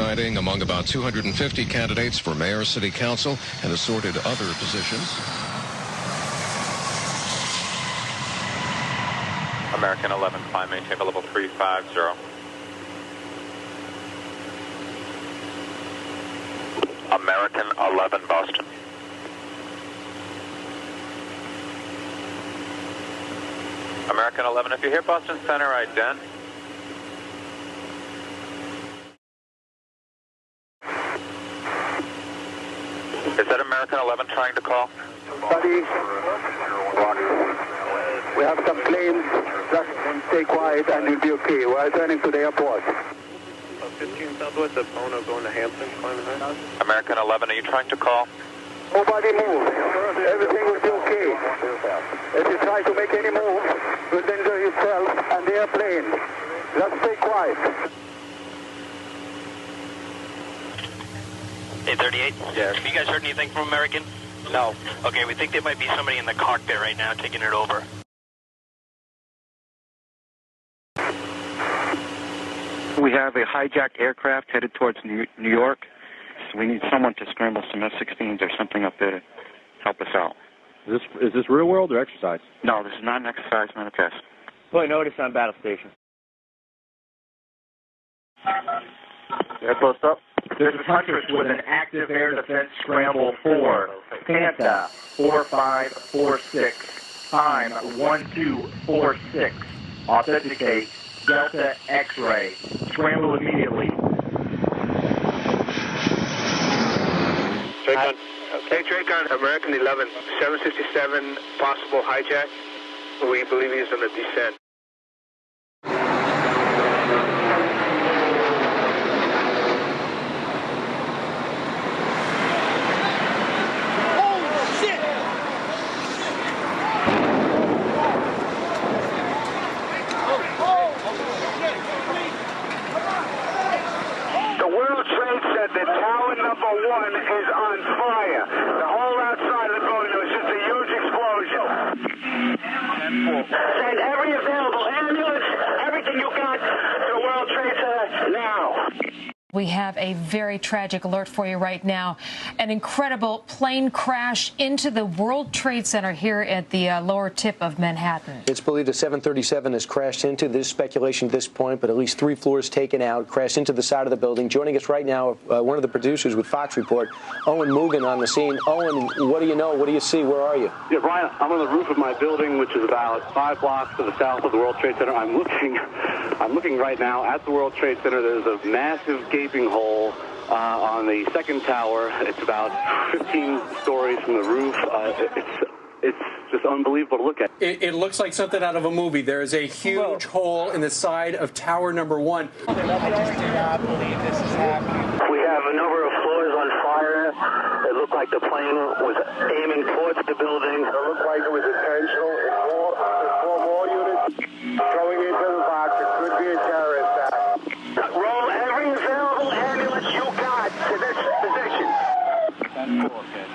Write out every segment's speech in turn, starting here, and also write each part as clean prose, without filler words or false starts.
riding among about 250 candidates for mayor, city council, and assorted other positions. American 11, climb, maintain level 350. American 11, Boston. American 11, if you hear Boston Center, ident. Is that American 11 trying to call? Buddy, we have some planes. Just stay quiet and you'll be okay. We're returning to the airport. 15 Southwest of Bono going to Hampton, climbing high. American 11, are you trying to call? Nobody move. Everything will be okay. If you try to make any move, you'll injure yourself and the airplane. Just stay quiet. 838? Yes. Have you guys heard anything from American? No. Okay, we think there might be somebody in the cockpit right now taking it over. We have a hijacked aircraft headed towards New York, so we need someone to scramble some F-16s or something up there to help us out. Is this real world or exercise? No, this is not an exercise, not a test. Fully notice on battle station. Air post up. This is Huntress with an active air defense scramble for Panta 4546, time 1246. Authenticate Delta X-ray. Scramble immediately. Tracon. Hey, Tracon, American 11, 767, possible hijack. We believe he's on the descent. The tower number 1 is on fire. The whole outside of the building, there was just a huge explosion. Send every available ambulance, everything you got to the World Trade Center now. We have a very tragic alert for you right now. An incredible plane crash into the World Trade Center here at the lower tip of Manhattan. It's believed a 737 has crashed into. There's speculation at this point, but at least 3 floors taken out, crashed into the side of the building. Joining us right now, one of the producers with Fox Report, Owen Mugan on the scene. Owen, what do you know? What do you see? Where are you? Yeah, Brian, I'm on the roof of my building, which is about 5 blocks to the south of the World Trade Center. I'm looking right now at the World Trade Center. There's a massive gaping hole on the second tower. It's about 15 stories from the roof. It's just unbelievable to look at. It looks like something out of a movie. There is a huge hole in the side of tower number 1. I just do not believe this is happening. We have a number of floors on fire. It looked like the plane was aiming towards the building. It looked like it was intentional. Four more units going into the box. It could be a terrorist attack. Roll every available ambulance you got to this position. 10-4, okay.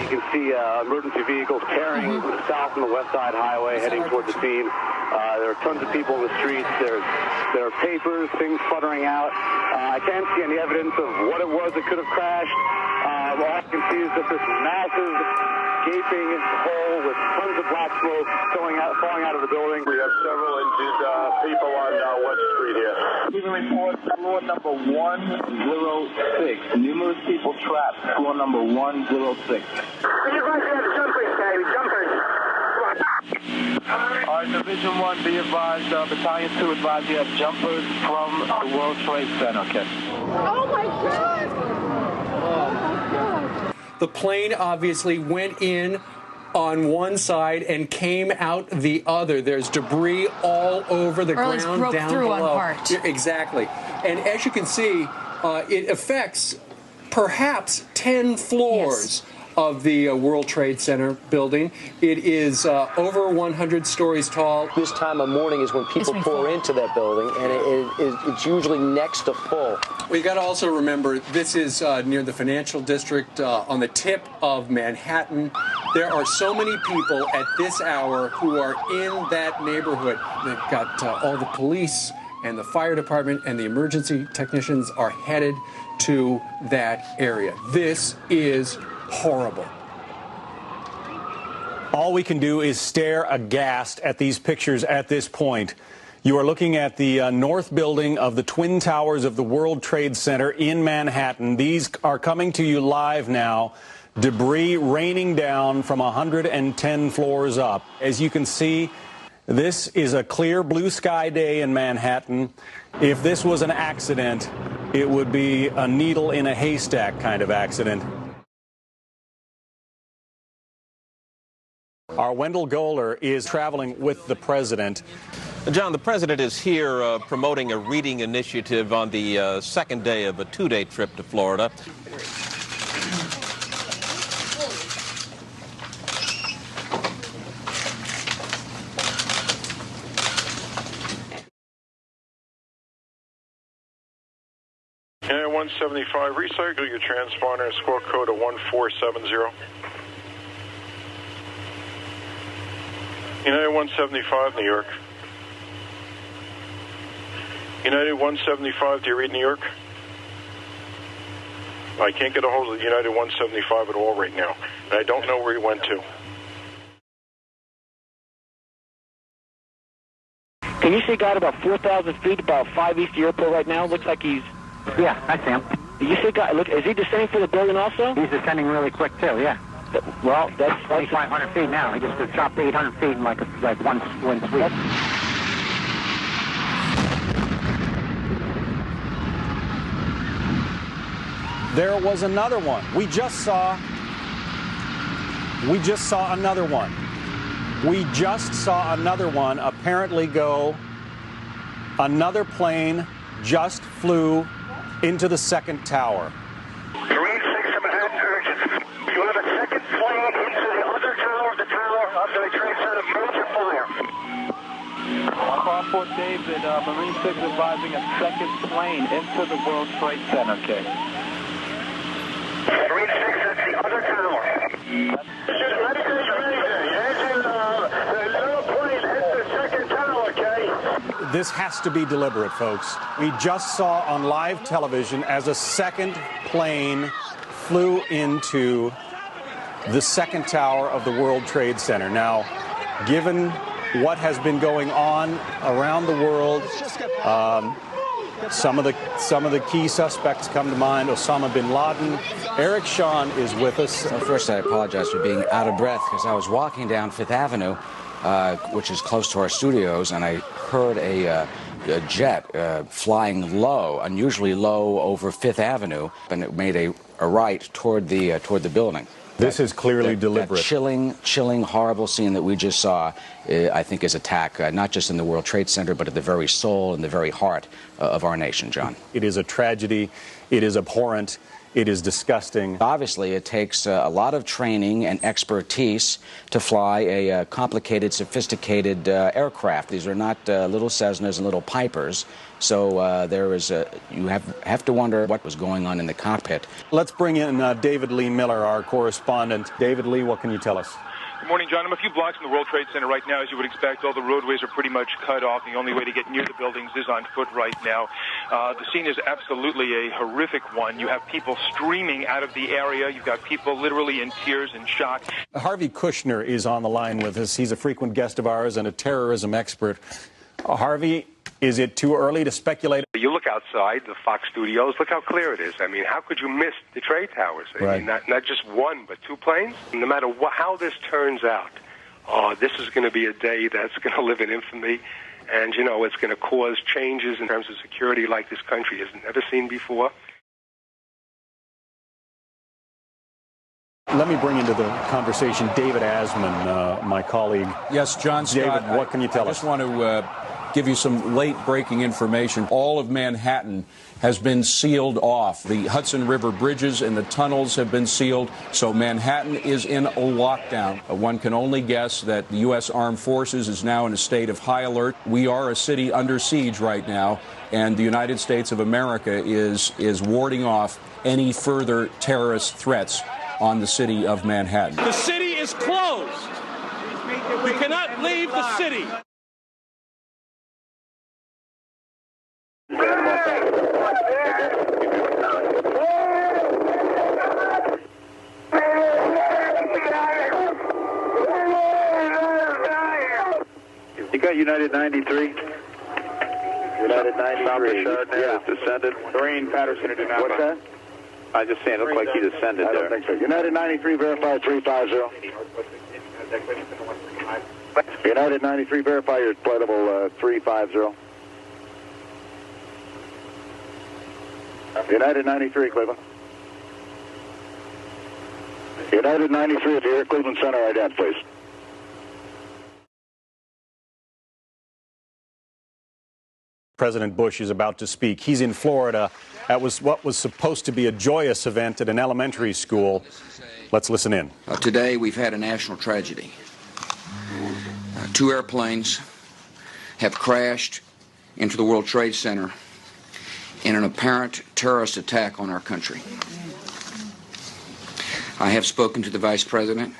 You can see emergency vehicles carrying from the south and the west side highway heading towards the scene. There are tons of people in the streets. There are papers, things fluttering out. I can't see any evidence of what it was that could have crashed. All I can see is that this massive gaping hole with tons of black smoke falling out of the building. We have several injured people on West Street here. Even report floor number 106. Numerous people trapped. Floor number 106. You guys have jumpers, baby, jumpers. All right, Division 1, be advised, Battalion 2 advised you have jumpers from the World Trade Center, okay? Oh my God! The plane obviously went in on one side and came out the other. There's debris all over the ground broke down through below. one part. Yeah, exactly. And as you can see, it affects perhaps 10 floors. Yes. of the World Trade Center building. It is over 100 stories tall. This time of morning is when people pour into that building, and it's usually next to full. We got to also remember this is near the financial district on the tip of Manhattan. There are so many people at this hour who are in that neighborhood. They've got all the police and the fire department and the emergency technicians are headed to that area. This is horrible. All we can do is stare aghast at these pictures at this point. You are looking at the north building of the Twin Towers of the World Trade Center in Manhattan. These are coming to you live now. Debris raining down from 110 floors up. As you can see, this is a clear blue sky day in Manhattan. If this was an accident, it would be a needle in a haystack kind of accident. Our Wendell Goler is traveling with the president. John, the president is here promoting a reading initiative on the second day of a two-day trip to Florida. United 175, recycle your transponder, score code of 1470. United 175, New York. United 175, do you read New York? I can't get a hold of United 175 at all right now, and I don't know where he went to. Can you see a guy at about 4,000 feet, about 5 east of the airport right now? Looks like he's... Yeah, I see him. You see a guy, look, is he descending for the building also? He's descending really quick, too, yeah. Well, that's 2,500 feet now. He just dropped 800 feet in like one sweep. There was another one. We just saw another one. We just saw another one apparently go. Another plane just flew into the second tower. 3-6 Manhattan urgent. You have a second plane into the other tower, the tower of the Trade Center. Major fire. Car Fort David, Marine 6 advising a second plane into the World Trade Center, okay. 3-6, that's the other tower. This has to be deliberate, folks. We just saw on live television as a second plane flew into the second tower of the World Trade Center. Now, given what has been going on around the world, some of the key suspects come to mind. Osama bin Laden. Eric Shawn is with us. First, I apologize for being out of breath because I was walking down Fifth Avenue, which is close to our studios, and I heard a jet flying low, unusually low over Fifth Avenue, and it made a right toward the building. This is clearly deliberate. That chilling, horrible scene that we just saw, I think, is attack, not just in the World Trade Center, but at the very soul and the very heart of our nation, John. It is a tragedy. It is abhorrent. It is disgusting. Obviously, it takes a lot of training and expertise to fly a complicated, sophisticated aircraft. These are not little Cessnas and little Pipers. So there is you have to wonder what was going on in the cockpit. Let's bring in David Lee Miller, our correspondent. David Lee, what can you tell us? Good morning, John. I'm a few blocks from the World Trade Center right now. As you would expect, all the roadways are pretty much cut off. The only way to get near the buildings is on foot right now. The scene is absolutely a horrific one. You have people streaming out of the area. You've got people literally in tears and shock. Harvey Kushner is on the line with us. He's a frequent guest of ours and a terrorism expert. Harvey, is it too early to speculate? You look outside the Fox studios, look how clear it is. I mean, how could you miss the trade towers? I mean, not just one, but two planes? No matter how this turns out, this is going to be a day that's going to live in infamy. And, you know, it's going to cause changes in terms of security like this country has never seen before. Let me bring into the conversation David Asman, my colleague. Yes, John Scott. David, what can you tell us? I just want to give you some late breaking information. All of Manhattan has been sealed off. The Hudson River bridges and the tunnels have been sealed, so Manhattan is in a lockdown. One can only guess that the U.S. Armed Forces is now in a state of high alert. We are a city under siege right now, and the United States of America is warding off any further terrorist threats on the city of Manhattan. The city is closed. We cannot leave the city. You got United 93? United 93. Yeah. Descended. Doreen Patterson did not. What's that? I just saying, it looked like he descended there. I don't think so. United 93, verify 350. United 93, verify your flight level 350. United 93, Cleveland. United 93, if you're here at Cleveland Center, ident, please. President Bush is about to speak. He's in Florida at what was supposed to be a joyous event at an elementary school. Let's listen in. Today we've had a national tragedy. 2 airplanes have crashed into the World Trade Center in an apparent terrorist attack on our country. I have spoken to the Vice President,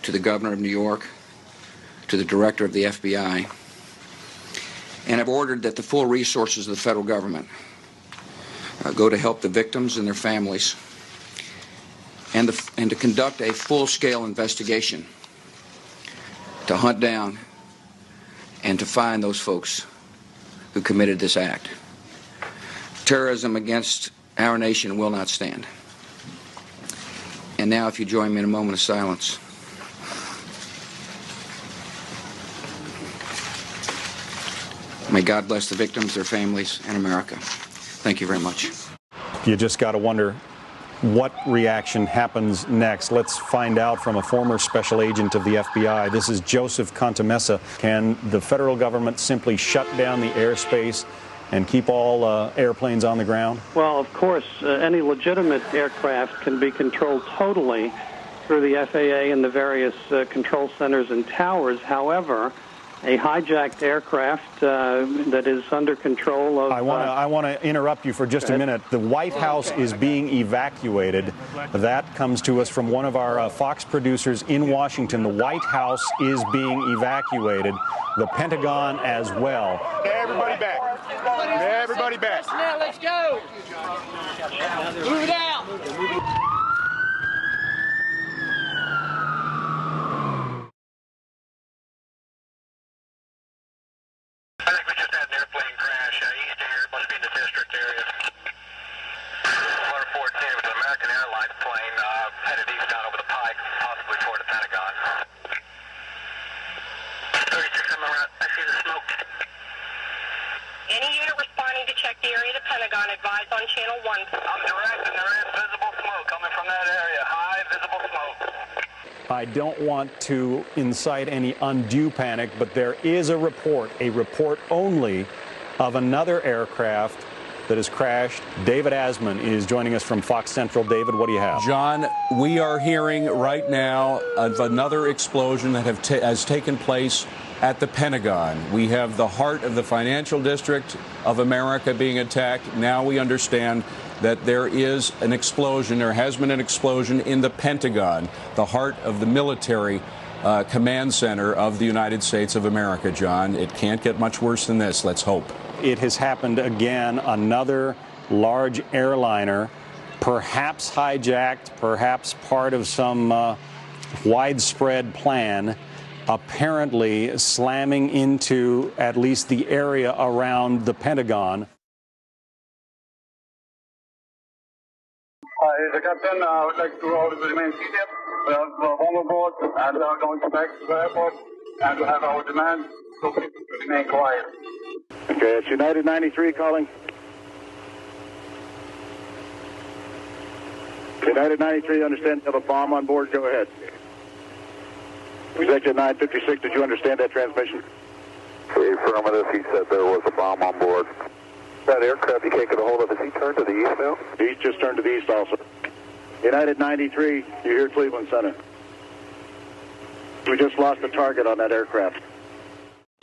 to the Governor of New York, to the Director of the FBI, and have ordered that the full resources of the federal government go to help the victims and their families, and to conduct a full-scale investigation to hunt down and to find those folks who committed this act. Terrorism against our nation will not stand. And now, if you join me in a moment of silence. May God bless the victims, their families, and America. Thank you very much. You just got to wonder what reaction happens next. Let's find out from a former special agent of the FBI. This is Joseph Contamessa. Can the federal government simply shut down the airspace and keep all airplanes on the ground? Well, of course, any legitimate aircraft can be controlled totally through the FAA and the various control centers and towers. However, a hijacked aircraft that is under control of... I want to interrupt you for just a minute. The White House is being evacuated. That comes to us from one of our Fox producers in Washington. The White House is being evacuated. The Pentagon as well. Everybody back. Everybody back. Now let's go. Move it out. I don't want to incite any undue panic, but there is a report only, of another aircraft that has crashed. David Asman is joining us from Fox Central. David, what do you have? John, we are hearing right now of another explosion that has taken place at the Pentagon. We have the heart of the financial district of America being attacked. Now we understand that there is an explosion, there has been an explosion in the Pentagon, the heart of the military command center of the United States of America, John. It can't get much worse than this, let's hope. It has happened again. Another large airliner, perhaps hijacked, perhaps part of some widespread plan, apparently slamming into at least the area around the Pentagon. The captain would like to order the main ship. We are on board and we are going back to the airport and we have our demand so people to remain quiet. Okay, it's United 93 calling. United 93, understand you have a bomb on board? Go ahead. Executive 956, did you understand that transmission? 3-5, Affirmative. He said there was a bomb on board. That aircraft you can't get a hold of, has he turned to the east now? He's just turned to the east also. United 93, you're here, Cleveland Center. We just lost a target on that aircraft.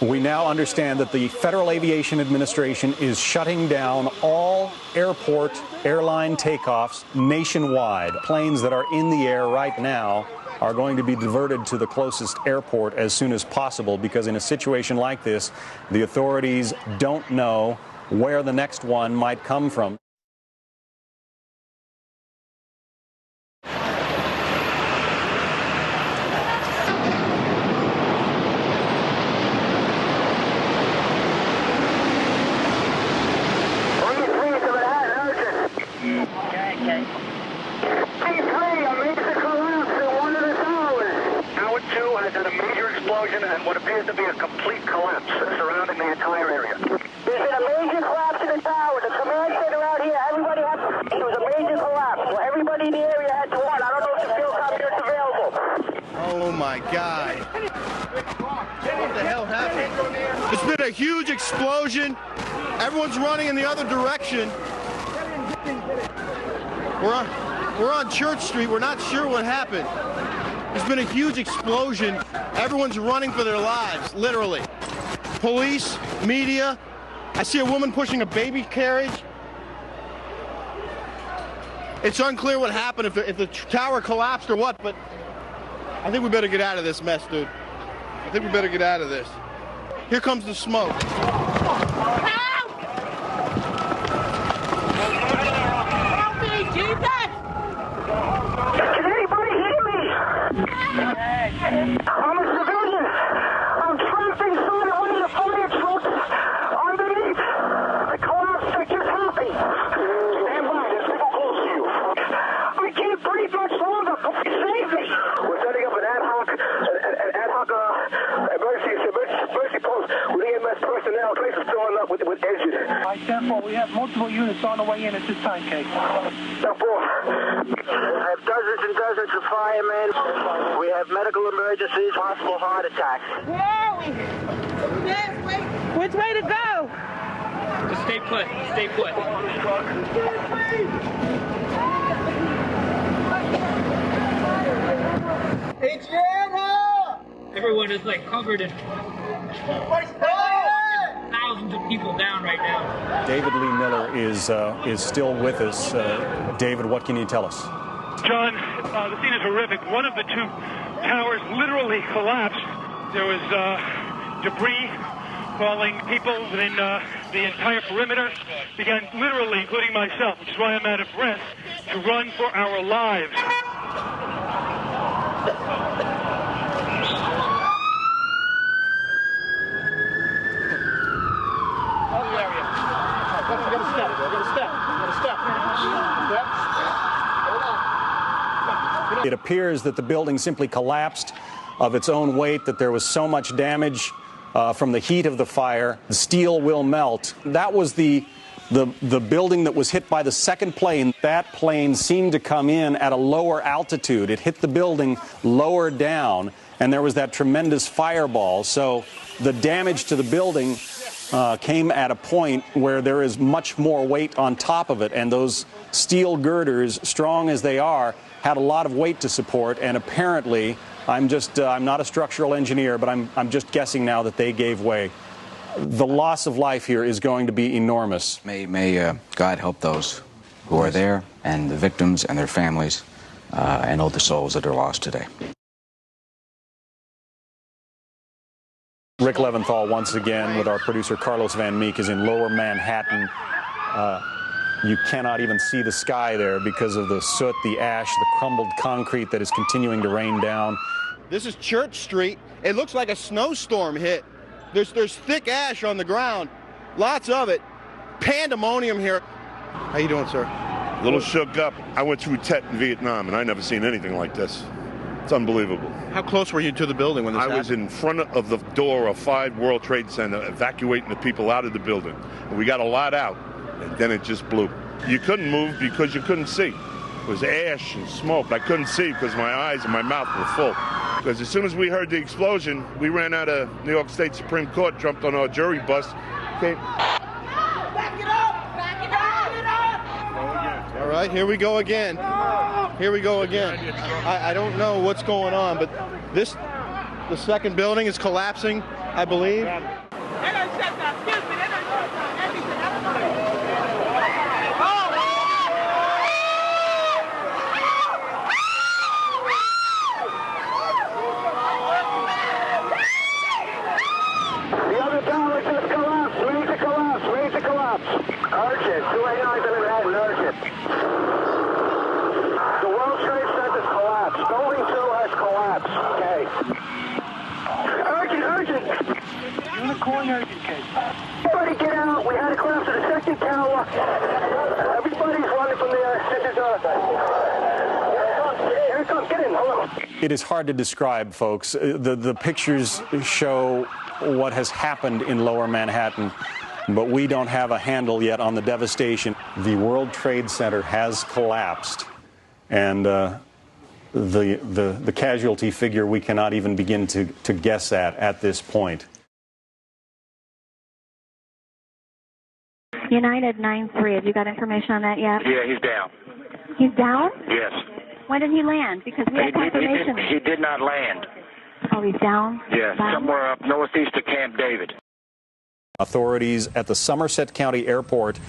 We now understand that the Federal Aviation Administration is shutting down all airport airline takeoffs nationwide. Planes that are in the air right now are going to be diverted to the closest airport as soon as possible, because in a situation like this, the authorities don't know where the next one might come from. And what appears to be a complete collapse surrounding the entire area. There's been a major collapse in the tower. The command center out here, everybody had to... It was a major collapse. Well, everybody in the area had to run. I don't know if the field computer's available. Oh, my God. What the hell happened? There's been a huge explosion. Everyone's running in the other direction. We're on Church Street. We're not sure what happened. There's been a huge explosion. Everyone's running for their lives, literally. Police, media. I see a woman pushing a baby carriage. It's unclear what happened, if the tower collapsed or what, but I think we better get out of this mess, dude. I think we better get out of this. Here comes the smoke. Help! Help me, Jesus! Can anybody hear me? I'm a civilian. I'm trapped inside of one of the fire trucks underneath. The collapse that just happened. Stand by, there's people close to you. I can't breathe much longer. Save me. We're setting up an ad hoc emergency post with EMS personnel. The place is filling up with engines. All right, 10-4, we have multiple units on the way in at this time, Kate. 10-4. We have dozens and dozens of firemen. We have medical emergencies, possible heart attacks. Where are we? Which way to go? Just stay put. Stay put. Adriana! Everyone is like covered in thousands of people down right now. David Lee Miller is still with us. David, what can you tell us? John, the scene is horrific. One of the two towers literally collapsed. There was debris falling. People within the entire perimeter began literally, including myself, which is why I'm out of breath, to run for our lives. It appears that the building simply collapsed of its own weight, that there was so much damage from the heat of the fire. The steel will melt. That was the building that was hit by the second plane. That plane seemed to come in at a lower altitude. It hit the building lower down, and there was that tremendous fireball. So the damage to the building came at a point where there is much more weight on top of it, and those steel girders, strong as they are, had a lot of weight to support, and apparently, I'm not a structural engineer, but I'm just guessing now that they gave way. The loss of life here is going to be enormous. May God help those who are there, and the victims and their families, and all the souls that are lost today. Rick Leventhal once again with our producer Carlos Van Meek is in Lower Manhattan. You cannot even see the sky there because of the soot, the ash, the crumbled concrete that is continuing to rain down. This is Church Street. It looks like a snowstorm hit. There's thick ash on the ground, lots of it. Pandemonium here. How you doing, sir? A little shook up. I went through Tet in Vietnam, and I never seen anything like this. It's unbelievable. How close were you to the building when this happened? I was in front of the door of 5 World Trade Center, evacuating the people out of the building. And we got a lot out, and then it just blew. You couldn't move because you couldn't see. It was ash and smoke. I couldn't see because my eyes and my mouth were full. Because as soon as we heard the explosion, we ran out of New York State Supreme Court, jumped on our jury bus. Came. Back it up! Back it up! All right, here we go again. Here we go again. I don't know what's going on, but the second building is collapsing, I believe. Urgent, 289 Manhattan, urgent. The World Trade Center's collapsed. Building 2 has collapsed. Okay. Urgent. Unicorn urgent case. Everybody get out. We had to collapse to the second tower. Everybody's running from there. This is here it comes. Get in. Hold on. It is hard to describe, folks. The pictures show what has happened in Lower Manhattan, but we don't have a handle yet on the devastation. The World Trade Center has collapsed, and the casualty figure we cannot even begin to guess at this point. United 9-3, have you got information on that yet? Yeah, he's down. He's down? Yes. When did he land? Because we have confirmation. He did not land. Oh, he's down? Yes, somewhere up northeast of Camp David. Authorities at the Somerset County Airport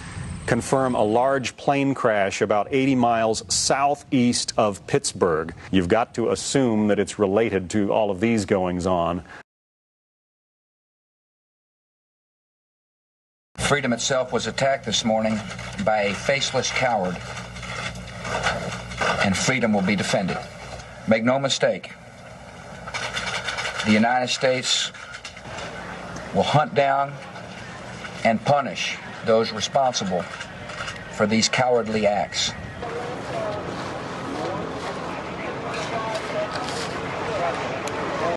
confirm a large plane crash about 80 miles southeast of Pittsburgh. You've got to assume that it's related to all of these goings-on. Freedom itself was attacked this morning by a faceless coward, and freedom will be defended. Make no mistake, the United States will hunt down and punish those responsible for these cowardly acts.